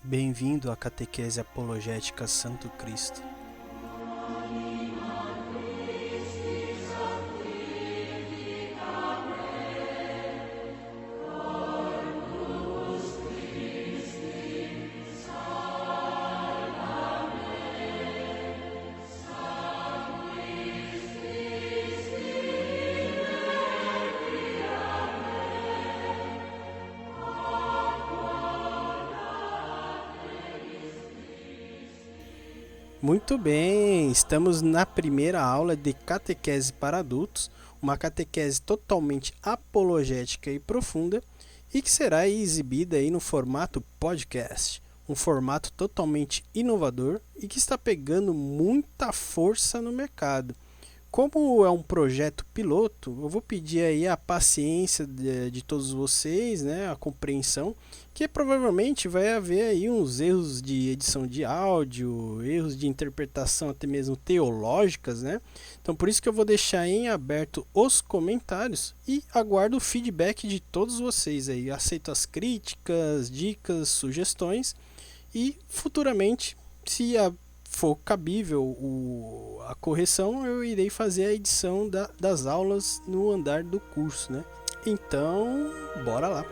Bem-vindo à Catequese Apologética Santo Cristo. Muito bem, estamos na primeira aula de Catequese para Adultos, uma catequese totalmente apologética e profunda e que será exibida aí no formato podcast, um formato totalmente inovador e que está pegando muita força no mercado. Como é um projeto piloto, eu vou pedir aí a paciência de todos vocês, né, a compreensão, que provavelmente vai haver aí uns erros de edição de áudio, erros de interpretação até mesmo teológicas, né? Então por isso que eu vou deixar em aberto os comentários e aguardo o feedback de todos vocês aí. Aceito as críticas, dicas, sugestões e futuramente, se for cabível a correção, eu irei fazer a edição das aulas no andar do curso, né? Então, bora lá!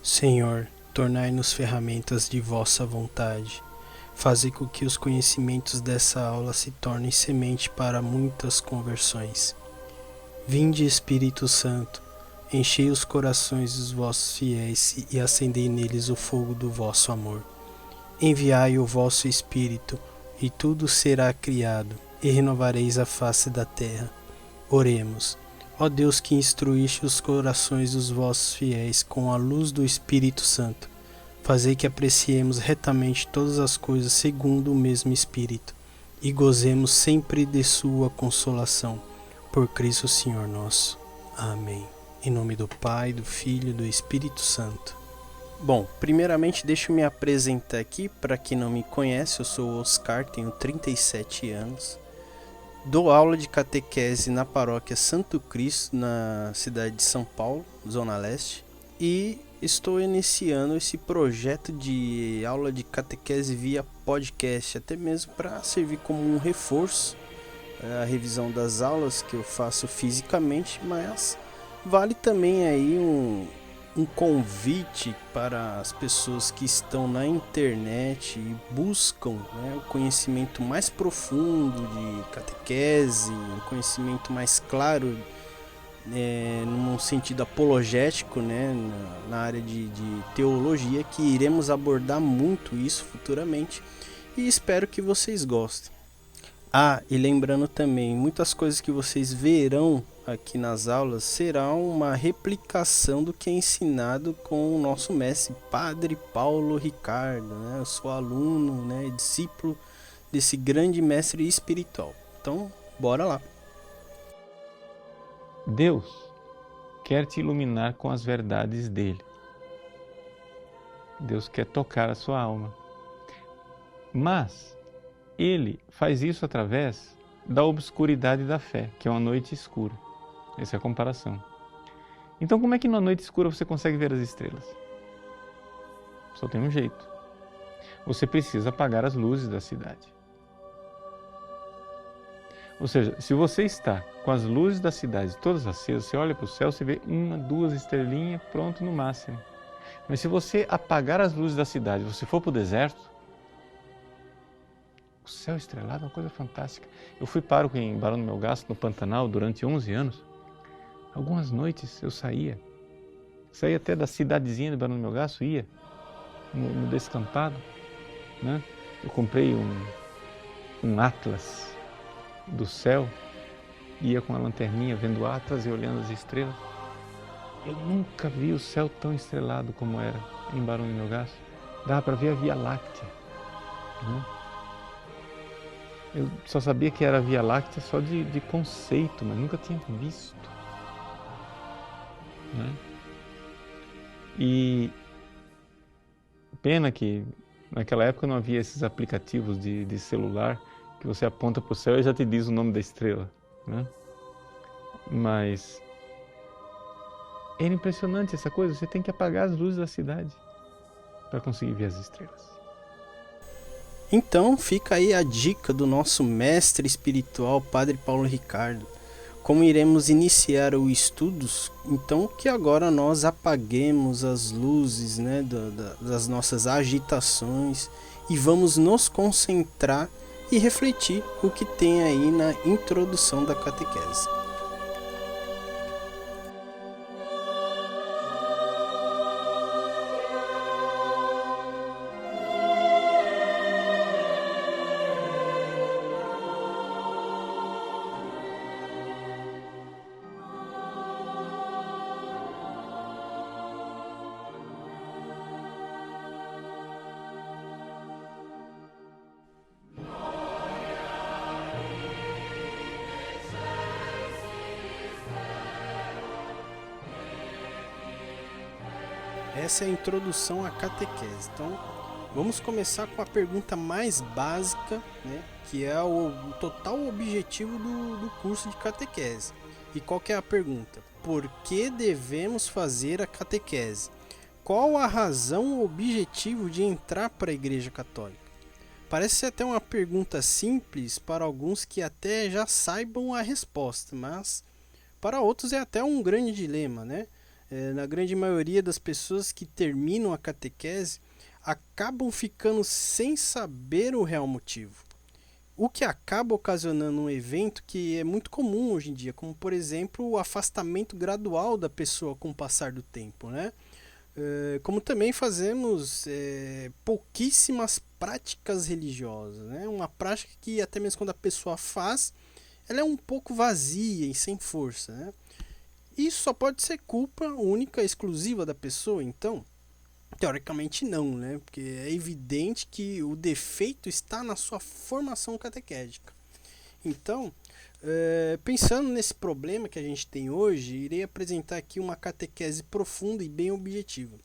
Senhor, tornai-nos ferramentas de vossa vontade. Fazei com que os conhecimentos dessa aula se tornem semente para muitas conversões. Vinde, Espírito Santo, enchei os corações dos vossos fiéis e acendei neles o fogo do vosso amor. Enviai o vosso Espírito, e tudo será criado, e renovareis a face da terra. Oremos. Ó Deus, que instruíste os corações dos vossos fiéis com a luz do Espírito Santo, fazei que apreciemos retamente todas as coisas segundo o mesmo Espírito, e gozemos sempre de sua consolação. Por Cristo Senhor nosso. Amém. Em nome do Pai, do Filho e do Espírito Santo. Bom, primeiramente deixa eu me apresentar aqui. Para quem não me conhece, eu sou o Oscar, tenho 37 anos. Dou aula de catequese na paróquia Santo Cristo, na cidade de São Paulo, Zona Leste. E estou iniciando esse projeto de aula de catequese via podcast, até mesmo para servir como um reforço à revisão das aulas que eu faço fisicamente, mas vale também aí um convite para as pessoas que estão na internet e buscam, né, o conhecimento mais profundo de catequese, um conhecimento mais claro, num sentido apologético, né, na área de teologia, que iremos abordar muito isso futuramente e espero que vocês gostem. E lembrando também, muitas coisas que vocês verão aqui nas aulas serão uma replicação do que é ensinado com o nosso mestre, Padre Paulo Ricardo, né? Eu sou aluno, né, discípulo desse grande mestre espiritual. Então, bora lá. Deus quer te iluminar com as verdades dele. Deus quer tocar a sua alma. Mas Ele faz isso através da obscuridade da fé, que é uma noite escura. Essa é a comparação. Então, como é que na noite escura você consegue ver as estrelas? Só tem um jeito. Você precisa apagar as luzes da cidade. Ou seja, se você está com as luzes da cidade todas acesas, você olha para o céu, você vê uma, duas estrelinhas, pronto, no máximo. Mas se você apagar as luzes da cidade, você for para o deserto, o céu estrelado é uma coisa fantástica. Eu fui pároco em Barão do Melgaço, no Pantanal, durante 11 anos. Algumas noites eu saía até da cidadezinha de Barão do Melgaço, ia no descampado, né? Eu comprei um atlas do céu, ia com a lanterninha vendo Atlas e olhando as estrelas. Eu nunca vi o céu tão estrelado como era em Barão de Melgaço. Dava para ver a Via Láctea. Né? Eu só sabia que era a Via Láctea só de conceito, mas nunca tinha visto. Né? E pena que naquela época não havia esses aplicativos de celular que você aponta para o céu e já te diz o nome da estrela. Né? Mas era impressionante essa coisa, você tem que apagar as luzes da cidade para conseguir ver as estrelas. Então fica aí a dica do nosso mestre espiritual, Padre Paulo Ricardo. Como iremos iniciar os estudos, então que agora nós apaguemos as luzes, né, das nossas agitações e vamos nos concentrar e refletir o que tem aí na introdução da catequese. Essa é a introdução à catequese. Então, vamos começar com a pergunta mais básica, né, que é o total objetivo do curso de catequese. E qual que é a pergunta? Por que devemos fazer a catequese? Qual a razão ou objetivo de entrar para a Igreja Católica? Parece ser até uma pergunta simples para alguns que até já saibam a resposta, mas para outros é até um grande dilema, né? Na grande maioria das pessoas que terminam a catequese acabam ficando sem saber o real motivo. O que acaba ocasionando um evento que é muito comum hoje em dia, como por exemplo o afastamento gradual da pessoa com o passar do tempo, né? Como também fazemos pouquíssimas práticas religiosas, né? Uma prática que até mesmo quando a pessoa faz, ela é um pouco vazia e sem força, né? Isso só pode ser culpa única, exclusiva da pessoa, então? Teoricamente não, né? Porque é evidente que o defeito está na sua formação catequética. Então, pensando nesse problema que a gente tem hoje, irei apresentar aqui uma catequese profunda e bem objetiva.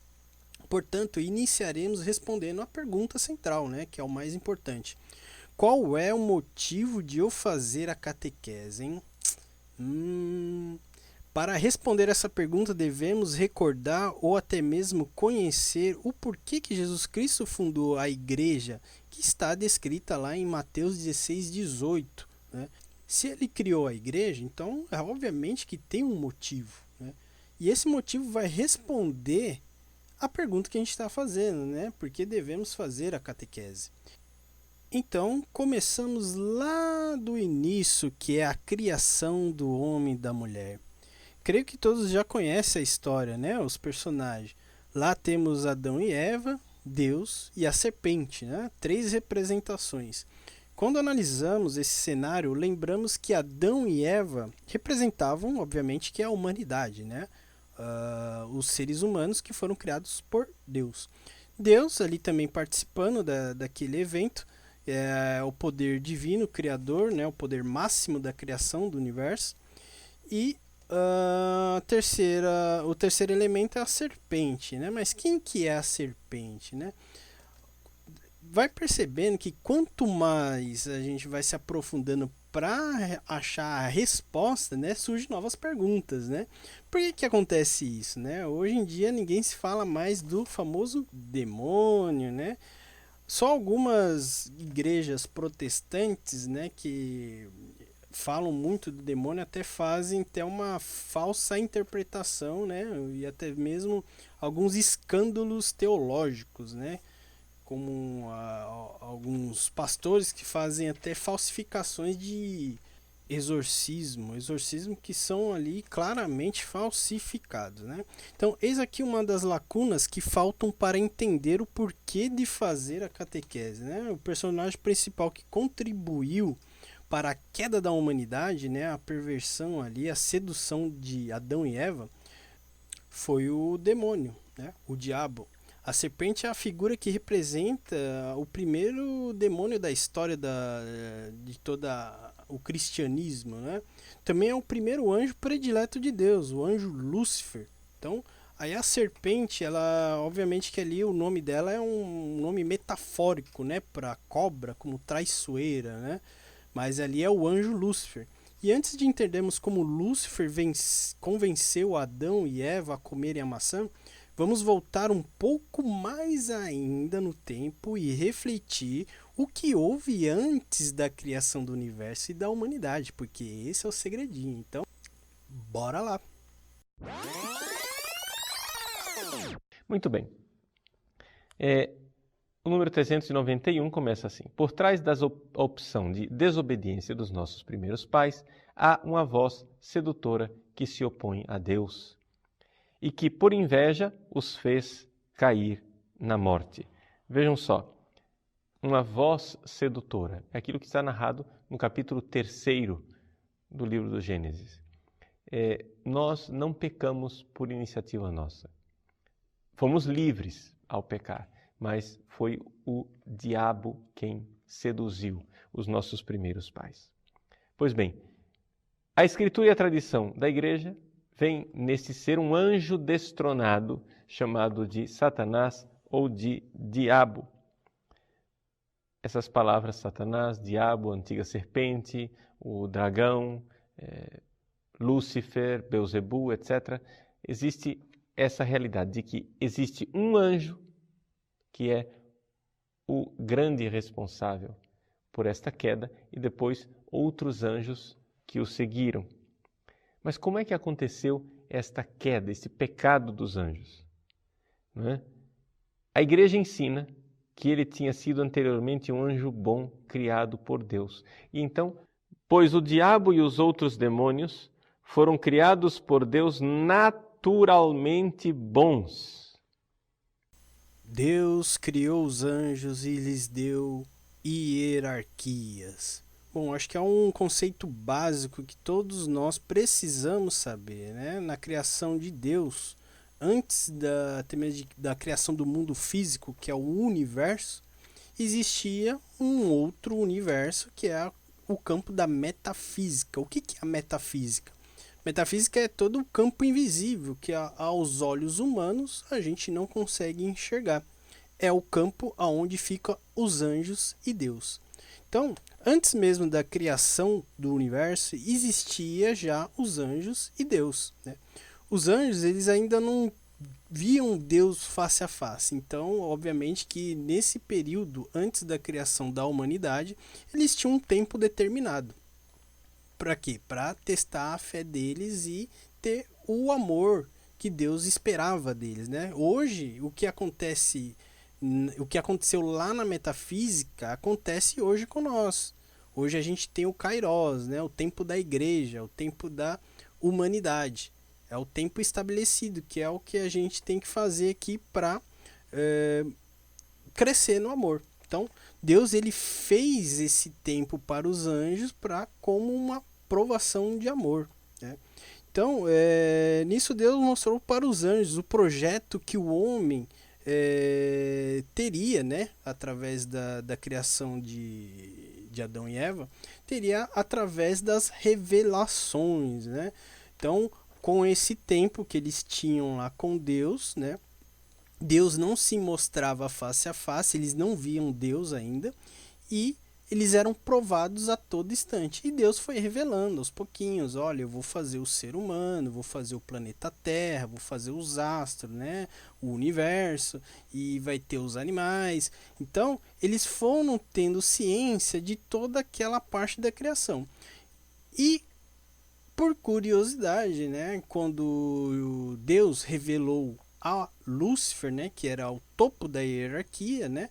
Portanto, iniciaremos respondendo a pergunta central, né? Que é o mais importante. Qual é o motivo de eu fazer a catequese, hein? Para responder essa pergunta, devemos recordar ou até mesmo conhecer o porquê que Jesus Cristo fundou a igreja, que está descrita lá em Mateus 16:18. Né? Se ele criou a igreja, então é obviamente que tem um motivo. Né? E esse motivo vai responder a pergunta que a gente está fazendo, né? Por que devemos fazer a catequese? Então, começamos lá do início, que é a criação do homem e da mulher. Creio que todos já conhecem a história, né? Os personagens. Lá temos Adão e Eva, Deus e a serpente, né? 3 representações. Quando analisamos esse cenário, lembramos que Adão e Eva representavam, obviamente, que é a humanidade, né? Os seres humanos que foram criados por Deus. Deus ali também participando daquele evento, é o poder divino, criador, né? O poder máximo da criação do universo. E o terceiro elemento é a serpente, né? Mas quem que é a serpente, né? Vai percebendo que quanto mais a gente vai se aprofundando para achar a resposta, né, surgem novas perguntas, né? Por que acontece isso, né? Hoje em dia ninguém se fala mais do famoso demônio, né? Só algumas igrejas protestantes, né, que falam muito do demônio, até fazem até uma falsa interpretação, né? E até mesmo alguns escândalos teológicos, né? Como alguns pastores que fazem até falsificações de exorcismo que são ali claramente falsificados, né? Então, eis aqui uma das lacunas que faltam para entender o porquê de fazer a catequese, né? O personagem principal que contribuiu para a queda da humanidade, né, a perversão ali, a sedução de Adão e Eva, foi o demônio, né, o diabo. A serpente é a figura que representa o primeiro demônio da história de toda o cristianismo, né? Também é o primeiro anjo predileto de Deus, o anjo Lúcifer. Então, aí a serpente, ela, obviamente que ali o nome dela é um nome metafórico, né, para cobra, como traiçoeira, né? Mas ali é o anjo Lúcifer. E antes de entendermos como Lúcifer convenceu Adão e Eva a comerem a maçã, vamos voltar um pouco mais ainda no tempo e refletir o que houve antes da criação do universo e da humanidade, porque esse é o segredinho. Então, bora lá! Muito bem. O número 391 começa assim. Por trás da opção de desobediência dos nossos primeiros pais, há uma voz sedutora que se opõe a Deus e que, por inveja, os fez cair na morte. Vejam só, uma voz sedutora. É aquilo que está narrado no capítulo 3º do livro do Gênesis. Nós não pecamos por iniciativa nossa. Fomos livres ao pecar, mas foi o diabo quem seduziu os nossos primeiros pais. Pois bem, a Escritura e a tradição da Igreja vem nesse ser um anjo destronado, chamado de Satanás ou de Diabo. Essas palavras, Satanás, Diabo, antiga serpente, o dragão, Lúcifer, Beelzebu, etc. Existe essa realidade de que existe um anjo que é o grande responsável por esta queda e depois outros anjos que o seguiram. Mas como é que aconteceu esta queda, esse pecado dos anjos? Não é? A Igreja ensina que ele tinha sido anteriormente um anjo bom criado por Deus. E então, pois o diabo e os outros demônios foram criados por Deus naturalmente bons. Deus criou os anjos e lhes deu hierarquias. Bom, acho que é um conceito básico que todos nós precisamos saber, né? Na criação de Deus, antes da criação do mundo físico, que é o universo, existia um outro universo que é o campo da metafísica. O que é a metafísica? Metafísica é todo o campo invisível que aos olhos humanos a gente não consegue enxergar. É o campo aonde ficam os anjos e Deus. Então, antes mesmo da criação do universo, existia já os anjos e Deus, né? Os anjos, eles ainda não viam Deus face a face. Então, obviamente que nesse período, antes da criação da humanidade, eles tinham um tempo determinado. Para quê? Para testar a fé deles e ter o amor que Deus esperava deles, né? Hoje, o que aconteceu lá na metafísica acontece hoje com nós. Hoje a gente tem o Kairos, né? O tempo da igreja, o tempo da humanidade. É o tempo estabelecido, que é o que a gente tem que fazer aqui para crescer no amor. Então, Deus ele fez esse tempo para os anjos como uma provação de amor, né? Então, nisso Deus mostrou para os anjos o projeto que o homem teria, né, através da criação de Adão e Eva, teria através das revelações, né? Então, com esse tempo que eles tinham lá com Deus, né, Deus não se mostrava face a face, eles não viam Deus ainda, e eles eram provados a todo instante. E Deus foi revelando aos pouquinhos, olha, eu vou fazer o ser humano, vou fazer o planeta Terra, vou fazer os astros, né, o universo, e vai ter os animais. Então, eles foram tendo ciência de toda aquela parte da criação. E por curiosidade, né, quando Deus revelou a Lúcifer, né, que era o topo da hierarquia, né,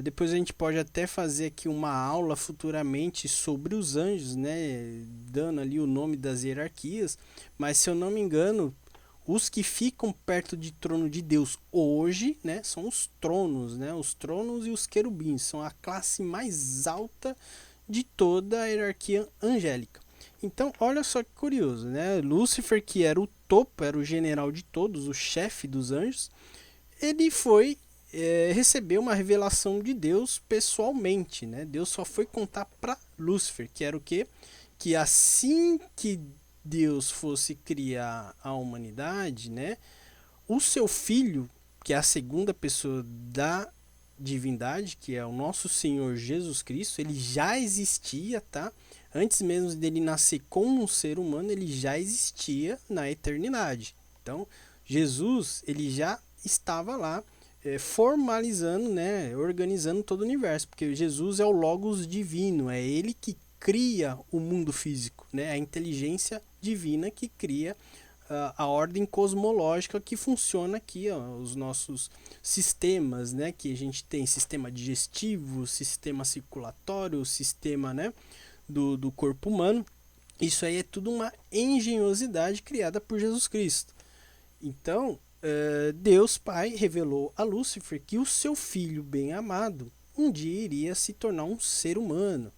depois a gente pode até fazer aqui uma aula futuramente sobre os anjos, né, dando ali o nome das hierarquias, mas se eu não me engano, os que ficam perto de trono de Deus hoje, né, são os tronos, né, os tronos e os querubins, são a classe mais alta de toda a hierarquia angélica. Então, olha só que curioso, né? Lúcifer, que era o topo, era o general de todos, o chefe dos anjos, ele foi receber uma revelação de Deus pessoalmente, né? Deus só foi contar para Lúcifer, que era o quê? Que assim que Deus fosse criar a humanidade, né? O seu filho, que é a segunda pessoa da divindade, que é o nosso Senhor Jesus Cristo, ele já existia, tá? Antes mesmo dele nascer como um ser humano, ele já existia na eternidade. Então, Jesus, ele já estava lá formalizando, né, organizando todo o universo, porque Jesus é o Logos divino, é ele que cria o mundo físico, né? A inteligência divina que cria a ordem cosmológica que funciona aqui, ó, os nossos sistemas, né, que a gente tem sistema digestivo, sistema circulatório, sistema, né, do corpo humano. Isso aí é tudo uma engenhosidade criada por Jesus Cristo. Então, Deus Pai revelou a Lúcifer que o seu filho bem-amado um dia iria se tornar um ser humano.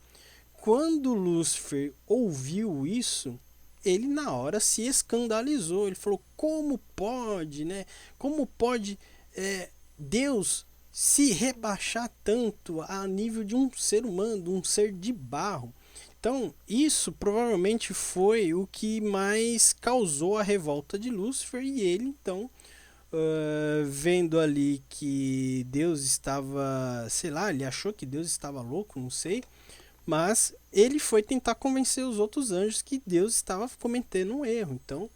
Quando Lúcifer ouviu isso, ele na hora se escandalizou. Ele falou: como pode, né? Como pode Deus se rebaixar tanto a nível de um ser humano, de um ser de barro? Então, isso provavelmente foi o que mais causou a revolta de Lúcifer, e ele, então, vendo ali que Deus estava, sei lá, ele achou que Deus estava louco, não sei, mas ele foi tentar convencer os outros anjos que Deus estava cometendo um erro. Então,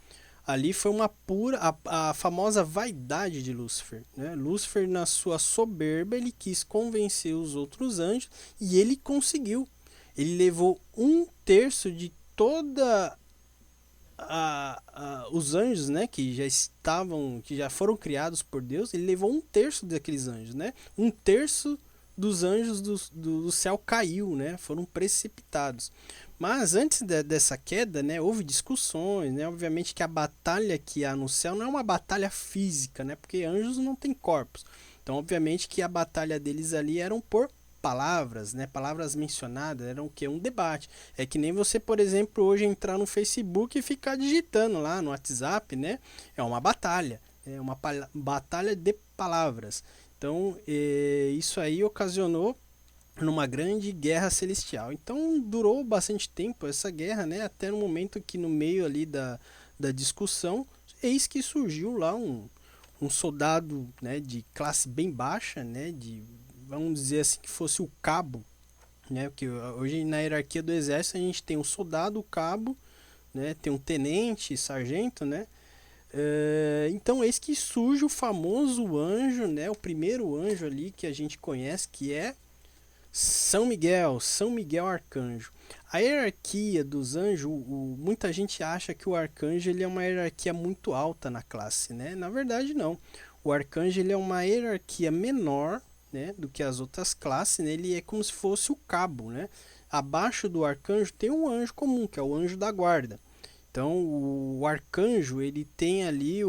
ali foi uma pura, a famosa vaidade de Lúcifer, né? Lúcifer, na sua soberba, ele quis convencer os outros anjos e ele conseguiu. Ele levou um terço de toda os anjos, né, que já estavam, que já foram criados por Deus. Ele levou um terço daqueles anjos, né? Um terço dos anjos do céu caiu, né? Foram precipitados. Mas antes dessa queda, né, houve discussões, né? Obviamente que a batalha que há no céu não é uma batalha física, né? Porque anjos não têm corpos. Então, obviamente que a batalha deles ali eram por palavras, né? Palavras mencionadas, eram o que? Um debate. É que nem você, por exemplo, hoje entrar no Facebook e ficar digitando lá no WhatsApp, né? É uma batalha. É uma batalha de palavras. Então, isso aí ocasionou numa grande guerra celestial. Então, durou bastante tempo essa guerra, né? Até no momento que, no meio ali da discussão, eis que surgiu lá um soldado, né, de classe bem baixa, né? Vamos dizer assim, que fosse o cabo, né? Porque hoje na hierarquia do exército a gente tem um soldado, o cabo, né? Tem um tenente, sargento, né? Então eis que surge o famoso anjo, né? O primeiro anjo ali que a gente conhece, que é São Miguel Arcanjo. A hierarquia dos anjos, muita gente acha que o arcanjo ele é uma hierarquia muito alta na classe, né? Na verdade não. O arcanjo ele é uma hierarquia menor, né, do que as outras classes, né? Ele é como se fosse o cabo, né? Abaixo do arcanjo tem um anjo comum, que é o anjo da guarda. Então, o arcanjo ele tem ali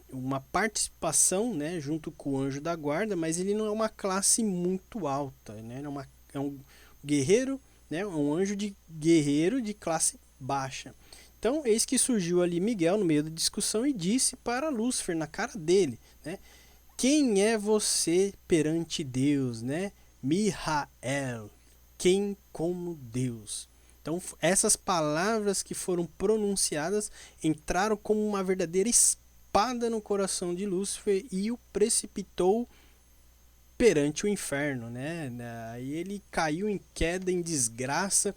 uma participação, né, junto com o anjo da guarda, mas ele não é uma classe muito alta, né? É um guerreiro, né, um anjo de guerreiro de classe baixa. Então, eis que surgiu ali Miguel no meio da discussão e disse para Lúcifer na cara dele, né? Quem é você perante Deus, né? Mihael, quem como Deus. Então, essas palavras que foram pronunciadas entraram como uma verdadeira espada no coração de Lúcifer e o precipitou perante o inferno, né? Aí ele caiu em queda, em desgraça,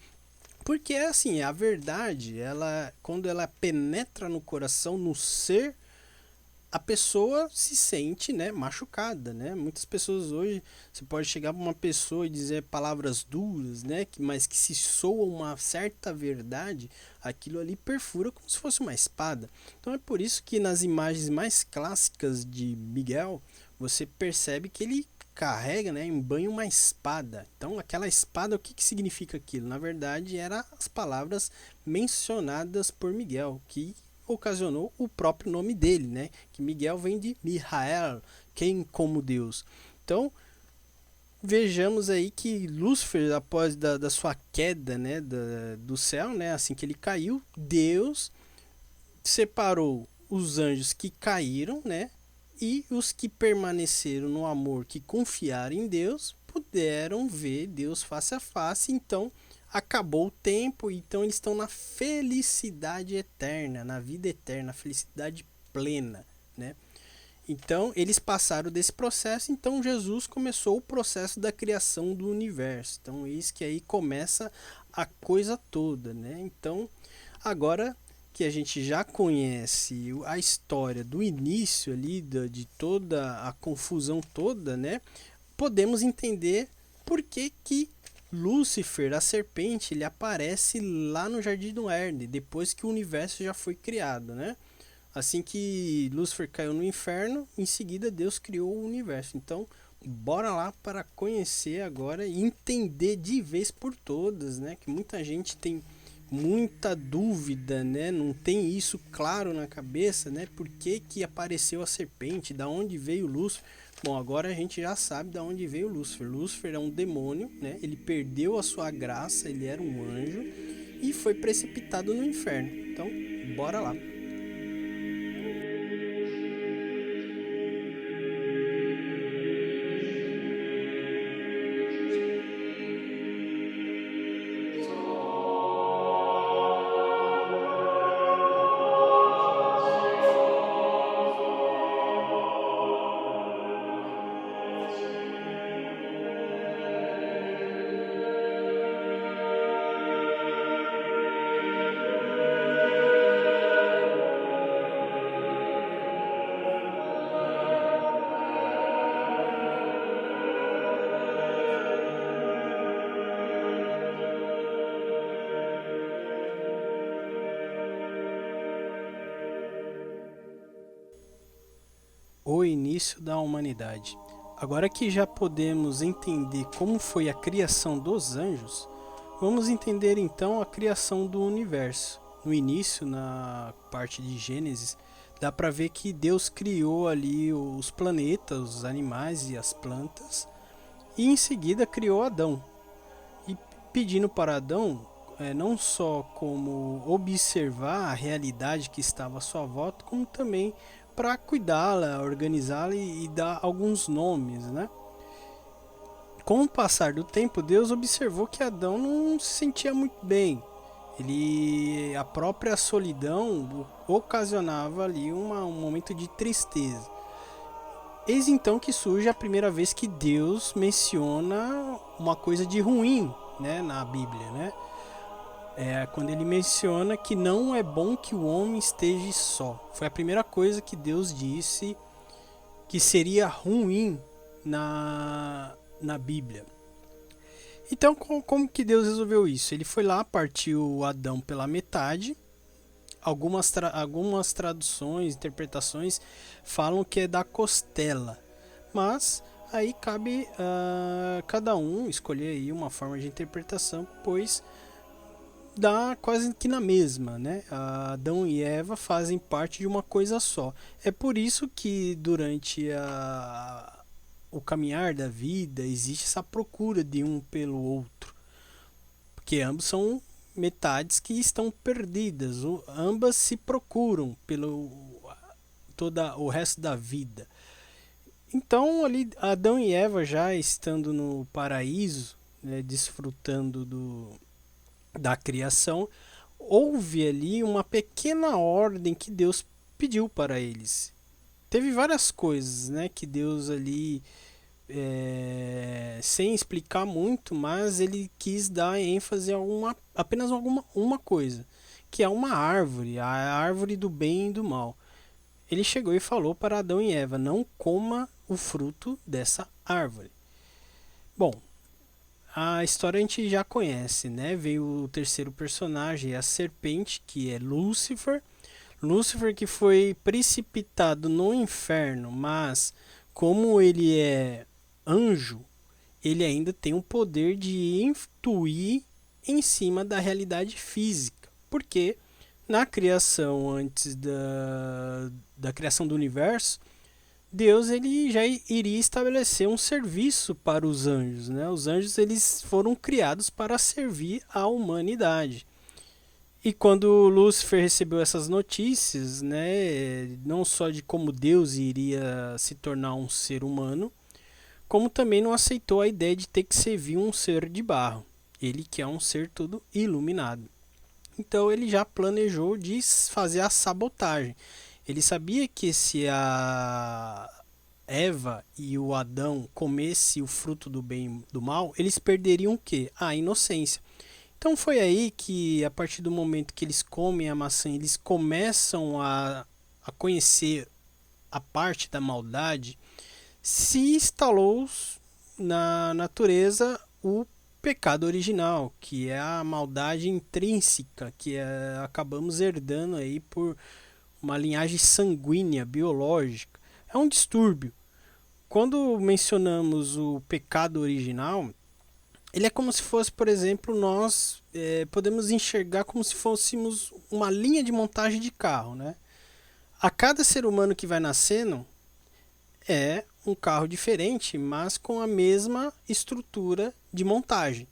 porque assim, a verdade, ela, quando ela penetra no coração, no ser, a pessoa se sente, né, machucada, né? Muitas pessoas hoje, você pode chegar para uma pessoa e dizer palavras duras, né, mas que se soa uma certa verdade, aquilo ali perfura como se fosse uma espada. Então é por isso que nas imagens mais clássicas de Miguel, você percebe que ele carrega, né, em banho uma espada. Então aquela espada, o que significa aquilo? Na verdade, eram as palavras mencionadas por Miguel, que ocasionou o próprio nome dele, né? Que Miguel vem de Mihael, quem como Deus. Então, vejamos aí que Lúcifer, após da sua queda, né, do céu, né, assim que ele caiu, Deus separou os anjos que caíram, né, e os que permaneceram no amor, que confiaram em Deus, puderam ver Deus face a face. Então acabou o tempo, então eles estão na felicidade eterna, na vida eterna, na felicidade plena, né? Então eles passaram desse processo, então Jesus começou o processo da criação do universo. Então isso que aí começa a coisa toda, né? Então agora que a gente já conhece a história do início ali de toda a confusão toda, né? Podemos entender por que que Lúcifer, a serpente, ele aparece lá no Jardim do Éden, depois que o universo já foi criado, né? Assim que Lúcifer caiu no inferno, em seguida Deus criou o universo. Então, bora lá para conhecer agora e entender de vez por todas, né? Que muita gente tem muita dúvida, né? Não tem isso claro na cabeça, né? Por que que apareceu a serpente? Da onde veio Lúcifer? Bom, agora a gente já sabe da onde veio Lúcifer. Lúcifer é um demônio, né? Ele perdeu a sua graça, ele era um anjo e foi precipitado no inferno. Então, bora lá. O início da humanidade. Agora que já podemos entender como foi a criação dos anjos, vamos entender então a criação do universo. No início, na parte de Gênesis, dá para ver que Deus criou ali os planetas, os animais e as plantas, e em seguida criou Adão. E pedindo para Adão não só como observar a realidade que estava à sua volta, como também para cuidá-la, organizá-la e dar alguns nomes, né? Com o passar do tempo, Deus observou que Adão não se sentia muito bem. A própria solidão ocasionava ali um momento de tristeza. Eis então que surge a primeira vez que Deus menciona uma coisa de ruim, né, na Bíblia, né? Quando ele menciona que não é bom que o homem esteja só. Foi a primeira coisa que Deus disse que seria ruim na Bíblia. Então, como que Deus resolveu isso? Ele foi lá, partiu Adão pela metade. Algumas traduções, interpretações falam que é da costela. Mas aí cabe a cada um escolher aí uma forma de interpretação, pois dá quase que na mesma, né? Adão e Eva fazem parte de uma coisa só. É por isso que durante o caminhar da vida existe essa procura de um pelo outro, porque ambos são metades que estão perdidas, ambas se procuram pelo toda o resto da vida. Então ali Adão e Eva já estando no paraíso, né, desfrutando da criação, houve ali uma pequena ordem que Deus pediu para eles. Teve várias coisas, né, que Deus ali, sem explicar muito, mas ele quis dar ênfase a apenas uma coisa, que é uma árvore, a árvore do bem e do mal. Ele chegou e falou para Adão e Eva: não coma o fruto dessa árvore. Bom, a história a gente já conhece, né? Veio o terceiro personagem, a serpente, que é Lúcifer. Lúcifer que foi precipitado no inferno, mas como ele é anjo, ele ainda tem o poder de intuir em cima da realidade física. Porque na criação, antes da criação do universo, Deus ele já iria estabelecer um serviço para os anjos, né? Os anjos eles foram criados para servir a humanidade. E quando Lúcifer recebeu essas notícias, né, não só de como Deus iria se tornar um ser humano, como também não aceitou a ideia de ter que servir um ser de barro. Ele que é um ser todo iluminado. Então ele já planejou de fazer a sabotagem. Ele sabia que se a Eva e o Adão comessem o fruto do bem e do mal, eles perderiam o quê? A inocência. Então foi aí que, a partir do momento que eles comem a maçã, eles começam a conhecer a parte da maldade, se instalou na natureza o pecado original, que é a maldade intrínseca, que acabamos herdando aí por uma linhagem sanguínea, biológica. É um distúrbio. Quando mencionamos o pecado original, ele é como se fosse, por exemplo, nós podemos enxergar como se fôssemos uma linha de montagem de carro, né? A cada ser humano que vai nascendo é um carro diferente, mas com a mesma estrutura de montagem.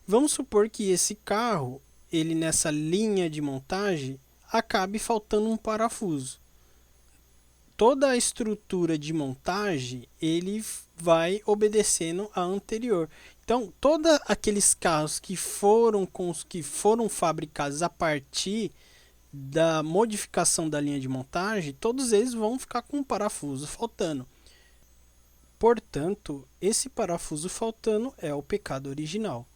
Vamos supor que esse carro, ele nessa linha de montagem, acabe faltando um parafuso. Toda a estrutura de montagem, ele vai obedecendo a anterior. Então, todos aqueles carros que foram fabricados a partir da modificação da linha de montagem, todos eles vão ficar com um parafuso faltando. Portanto, esse parafuso faltando é o pecado original.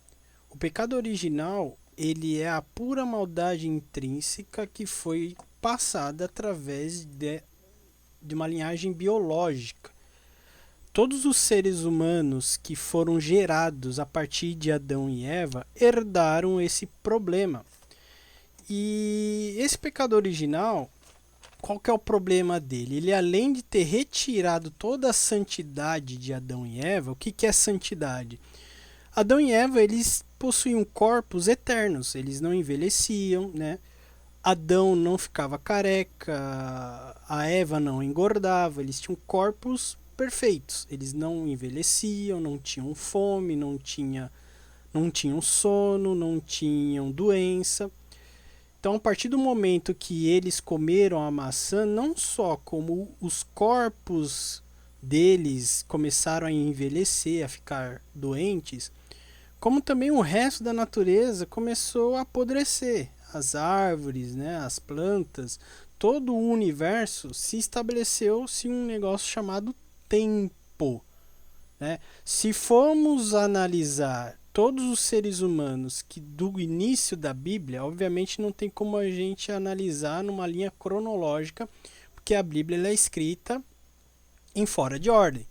O pecado original, ele é a pura maldade intrínseca que foi passada através de uma linhagem biológica. Todos os seres humanos que foram gerados a partir de Adão e Eva herdaram esse problema. E esse pecado original, qual que é o problema dele? Ele, além de ter retirado toda a santidade de Adão e Eva, o que é santidade? Adão e Eva, eles possuíam corpos eternos, eles não envelheciam, né? Adão não ficava careca, a Eva não engordava, eles tinham corpos perfeitos, eles não envelheciam, não tinham fome, não tinham sono, não tinham doença. Então, a partir do momento que eles comeram a maçã, não só como os corpos deles começaram a envelhecer, a ficar doentes, como também o resto da natureza começou a apodrecer. As árvores, né, as plantas, todo o universo se estabeleceu-se um negócio chamado tempo. Né? Se formos analisar todos os seres humanos que do início da Bíblia, obviamente não tem como a gente analisar numa linha cronológica, porque a Bíblia ela é escrita em fora de ordem.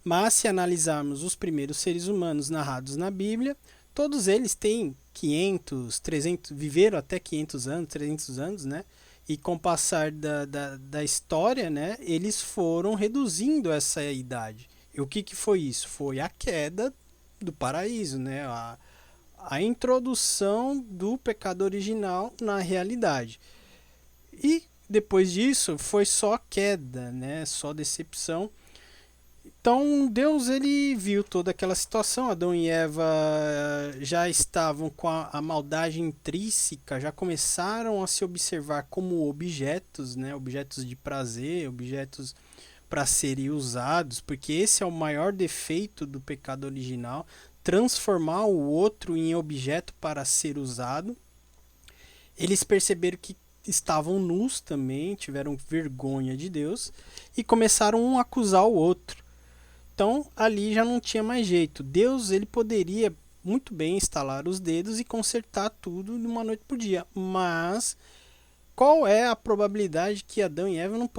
Mas se analisarmos os primeiros seres humanos narrados na Bíblia, todos eles têm 500, 300, viveram até 500 anos, 300 anos, né? E com o passar da história, né, eles foram reduzindo essa idade. E o que foi isso? Foi a queda do paraíso, né? A introdução do pecado original na realidade. E depois disso foi só queda, né? Só decepção. Então Deus ele viu toda aquela situação. Adão e Eva já estavam com a maldade intrínseca, já começaram a se observar como objetos, né? Objetos de prazer, objetos para serem usados, porque esse é o maior defeito do pecado original, transformar o outro em objeto para ser usado. Eles perceberam que estavam nus também, tiveram vergonha de Deus e começaram um a acusar o outro. Então ali já não tinha mais jeito. Deus ele poderia muito bem estalar os dedos e consertar tudo de uma noite por dia, mas qual é a probabilidade que Adão e Eva não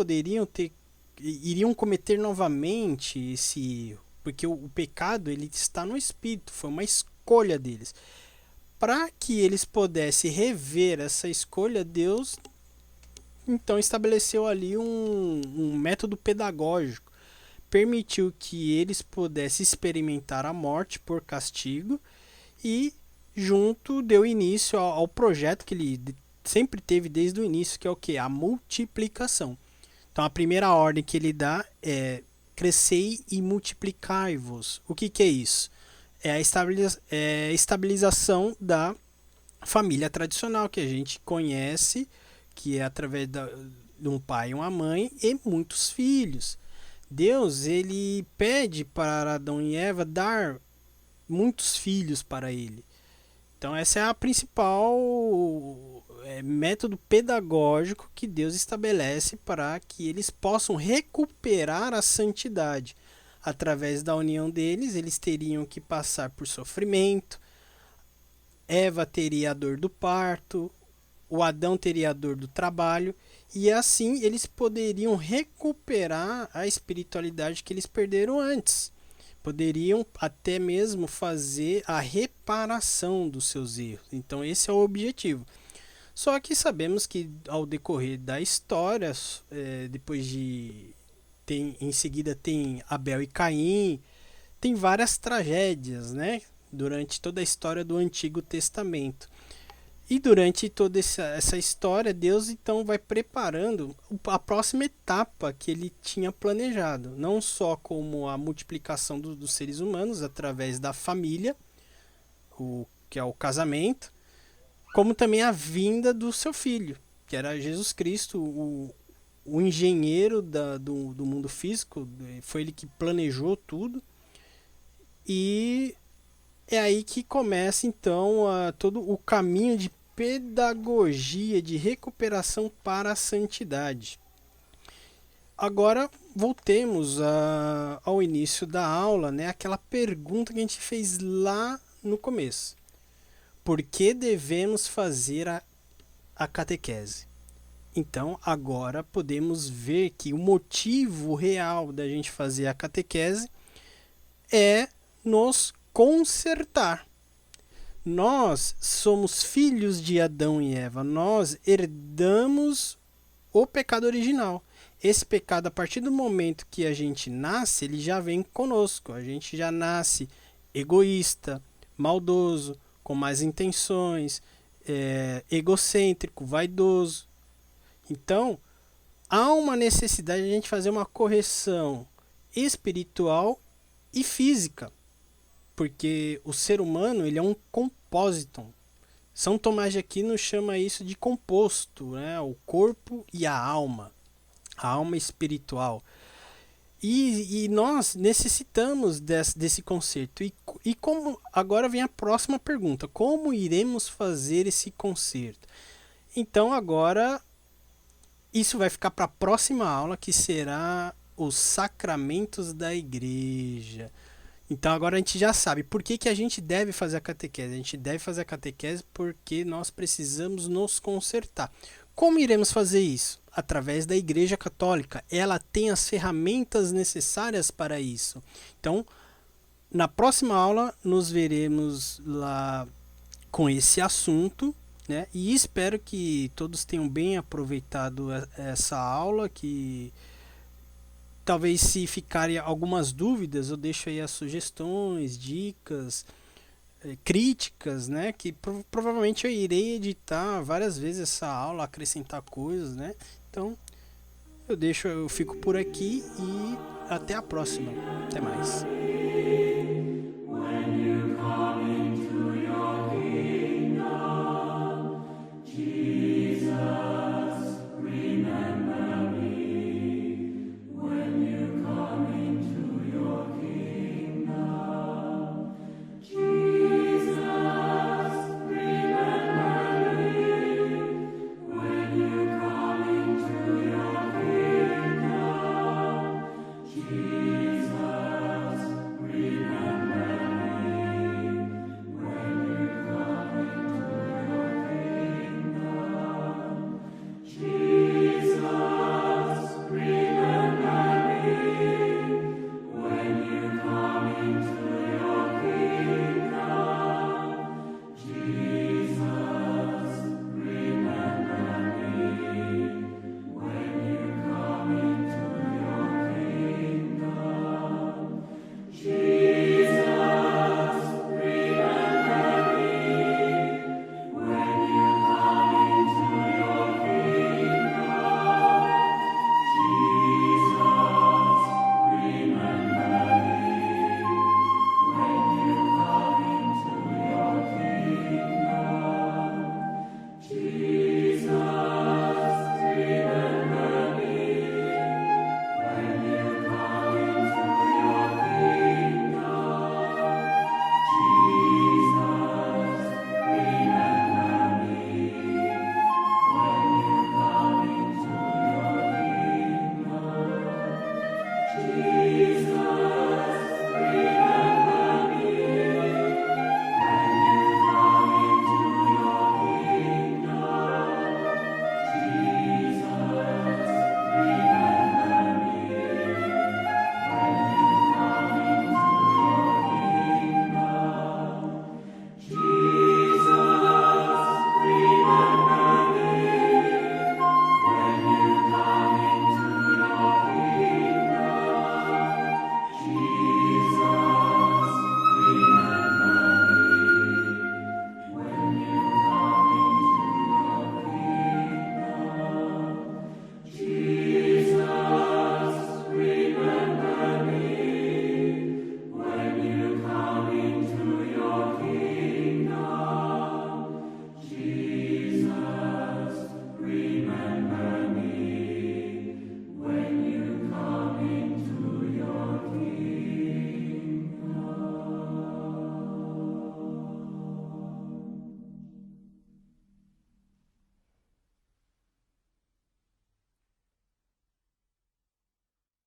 iriam cometer novamente esse erro? Porque o pecado ele está no espírito, foi uma escolha deles. Para que eles pudessem rever essa escolha, Deus então estabeleceu ali um método pedagógico, permitiu que eles pudessem experimentar a morte por castigo e junto deu início ao projeto que ele sempre teve desde o início, que é o que? A multiplicação. Então a primeira ordem que ele dá é crescei e multiplicai-vos. O que, que é isso? É a estabilização da família tradicional que a gente conhece, que é através de um pai e uma mãe e muitos filhos. Deus, ele pede para Adão e Eva dar muitos filhos para ele. Então essa é a principal método pedagógico que Deus estabelece para que eles possam recuperar a santidade. Através da união deles, eles teriam que passar por sofrimento. Eva teria a dor do parto, o Adão teria a dor do trabalho, e assim eles poderiam recuperar a espiritualidade que eles perderam antes. Poderiam até mesmo fazer a reparação dos seus erros. Então esse é o objetivo. Só que sabemos que ao decorrer da história, depois de em seguida tem Abel e Caim, tem várias tragédias, né? Durante toda a história do Antigo Testamento. E durante toda essa história, Deus então vai preparando a próxima etapa que ele tinha planejado. Não só como a multiplicação dos seres humanos através da família, que é o casamento, como também a vinda do seu filho, que era Jesus Cristo, o engenheiro do mundo físico. Foi ele que planejou tudo. E é aí que começa então todo o caminho de pedagogia, de recuperação para a santidade. Agora voltemos ao início da aula, né? Aquela pergunta que a gente fez lá no começo. Por que devemos fazer a catequese? Então agora podemos ver que o motivo real da gente fazer a catequese é nos consertar. Nós somos filhos de Adão e Eva, nós herdamos o pecado original. Esse pecado, a partir do momento que a gente nasce, ele já vem conosco. A gente já nasce egoísta, maldoso, com más intenções, egocêntrico, vaidoso. Então, há uma necessidade de a gente fazer uma correção espiritual e física. Porque o ser humano, ele é um compósito. São Tomás de Aquino chama isso de composto, né? O corpo e a alma espiritual. E nós necessitamos desse conserto. E como agora vem a próxima pergunta: como iremos fazer esse conserto? Então agora isso vai ficar para a próxima aula, que será os sacramentos da igreja. Então agora a gente já sabe por que a gente deve fazer a catequese. A gente deve fazer a catequese porque nós precisamos nos consertar. Como iremos fazer isso? Através da Igreja Católica. Ela tem as ferramentas necessárias para isso. Então, na próxima aula, nos veremos lá com esse assunto, né? E espero que todos tenham bem aproveitado essa aula, que talvez, se ficarem algumas dúvidas, eu deixo aí as sugestões, dicas, críticas, né? Que provavelmente eu irei editar várias vezes essa aula, acrescentar coisas, né? Então eu fico por aqui e até a próxima. Até mais.